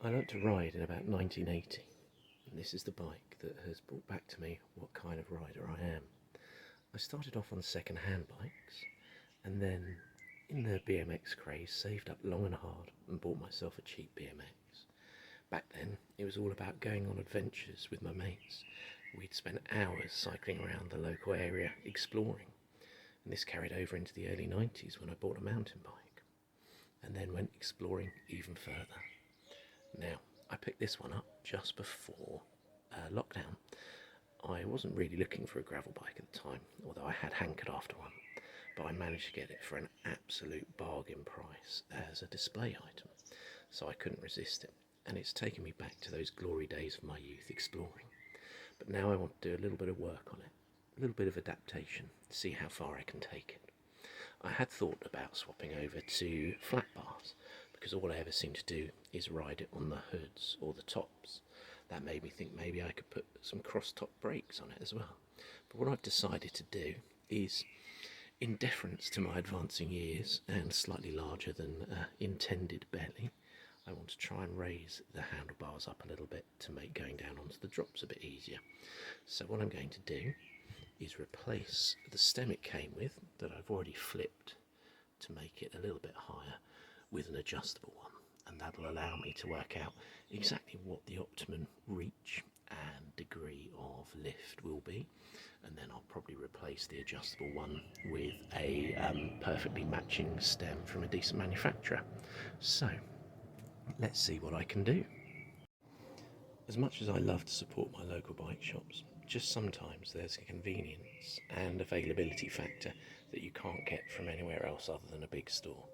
I learnt to ride in about 1980, and this is the bike that has brought back to me what kind of rider I am. I started off on second-hand bikes, and then in the BMX craze saved up long and hard and bought myself a cheap BMX. Back then it was all about going on adventures with my mates. We'd spend hours cycling around the local area exploring, and this carried over into the early 90s when I bought a mountain bike, and then went exploring even further. Now, I picked this one up just before lockdown. I wasn't really looking for a gravel bike at the time, although I had hankered after one, but I managed to get it for an absolute bargain price as a display item, so I couldn't resist it, and it's taken me back to those glory days of my youth exploring. But now I want to do a little bit of work on it, a little bit of adaptation, see how far I can take it. I had thought about swapping over to flat bars, because all I ever seem to do is ride it on the hoods or the tops. That made me think maybe I could put some cross-top brakes on it as well. But what I've decided to do is, in deference to my advancing years and slightly larger than intended belly, I want to try and raise the handlebars up a little bit to make going down onto the drops a bit easier. So what I'm going to do is replace the stem it came with, that I've already flipped to make it a little bit higher, with an adjustable one, and that'll allow me to work out exactly what the optimum reach and degree of lift will be, and then I'll probably replace the adjustable one with a perfectly matching stem from a decent manufacturer. So let's see what I can do. As much as I love to support my local bike shops, just sometimes there's a convenience and availability factor that you can't get from anywhere else other than a big store.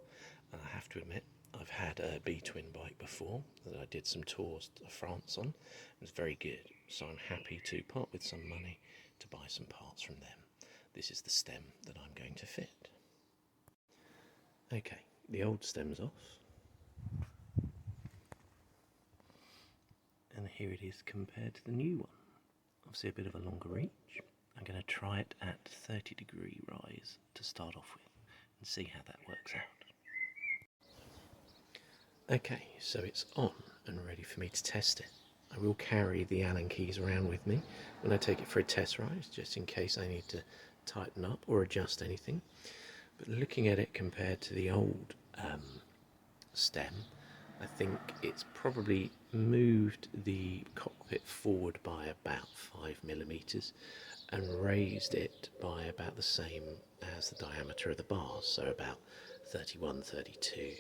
And I have to admit, I've had a B-twin bike before that I did some tours of France on. It was very good, so I'm happy to part with some money to buy some parts from them. This is the stem that I'm going to fit. Okay, the old stem's off. And here it is compared to the new one. Obviously a bit of a longer reach. I'm going to try it at 30-degree rise to start off with and see how that works out. Okay, so it's on and ready for me to test it. I will carry the Allen keys around with me when I take it for a test ride, just in case I need to tighten up or adjust anything. But looking at it compared to the old stem, I think it's probably moved the cockpit forward by about 5mm and raised it by about the same as the diameter of the bars, so about 31-32mm.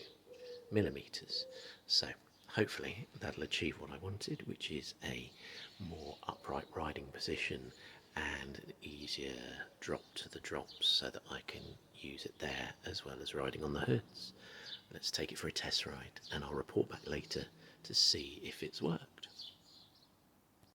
So hopefully that'll achieve what I wanted, which is a more upright riding position and an easier drop to the drops, so that I can use it there as well as riding on the hoods. Let's take it for a test ride and I'll report back later to see if it's worked.